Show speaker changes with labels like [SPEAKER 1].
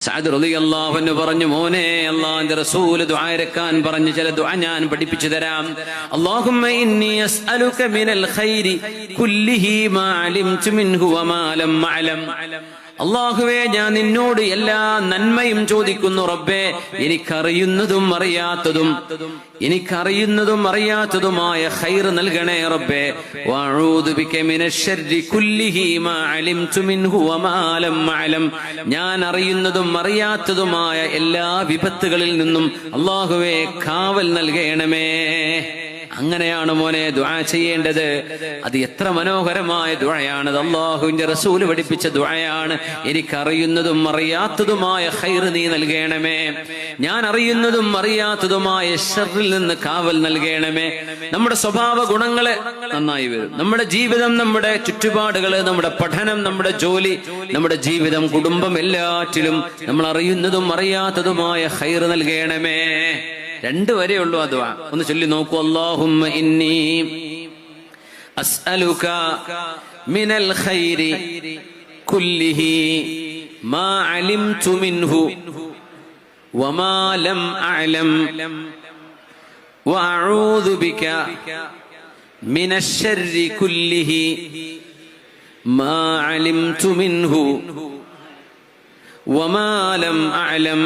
[SPEAKER 1] Saad റളിയല്ലാഹു അൻഹു പറഞ്ഞു, മോനെ, അല്ലാഹുവിന്റെ റസൂൽ ദുആ ഇറക്കാൻ പറഞ്ഞു ചില ദുആ ഞാൻ പഠിപ്പിച്ചു തരാം. അല്ലാഹുമ്മ ഇന്നി അസ്അലുക മിനൽ ഖൈരി കുല്ലിഹി മാ അലിംതു മിൻഹു വമാ ലം അഅലം. അല്ലാഹുവേ, ഞാൻ നിന്നോട് എല്ലാ നന്മയും ചോദിക്കുന്നു റബ്ബേ, എനിക്കറിയുന്നതും അറിയാത്തതുമായ ഖൈർ നൽകണേ റബ്ബേ. വഅഊദു ബിക മിനശ്ശർരി കുല്ലിഹി മാ അലിംതു മിൻഹു വമാ ലം അഅലം. ഞാൻ അറിയുന്നതും അറിയാത്തതുമായ എല്ലാ വിപത്തുകളിൽ നിന്നും അല്ലാഹുവേ കാവൽ നൽകണമേ. അങ്ങനെയാണ് മോനെ ദുആ ചെയ്യേണ്ടത്. അത് എത്ര മനോഹരമായ ദുആയാണ്. അല്ലാഹുവിന്റെ റസൂൽ പഠിപ്പിച്ച ദുആയാണ്. എനിക്കറിയുന്നതും അറിയാത്തതുമായ ഖൈർ നീ നൽകണമേ. ഞാൻ അറിയുന്നതും അറിയാത്തതുമായ ശർറിൽ നിന്ന് കാവൽ നൽകണമേ. നമ്മുടെ സ്വഭാവ ഗുണങ്ങളെ നന്നായി വരും. നമ്മുടെ ജീവിതം, നമ്മുടെ ചുറ്റുപാടുകള്, നമ്മുടെ പഠനം, നമ്മുടെ ജോലി, നമ്മുടെ ജീവിതം, കുടുംബം, എല്ലാറ്റിലും നമ്മൾ അറിയുന്നതും അറിയാത്തതുമായ ഖൈർ നൽകണമേ. രണ്ട് വരെയുള്ളൂ ആ ദുആ. ഒന്ന് ചൊല്ലി നോക്കൂ. അല്ലാഹുമ്മ ഇന്നി അസ്അലുക മിനൽ ഖൈരി കുല്ലിഹി മാ അലിംതു മിൻഹു വമാ ലം അഅലം വഅഊദു ബിക മിനശ്ശർരി കുല്ലിഹി മാ അലിംതു മിൻഹു വമാ ലം അഅലം.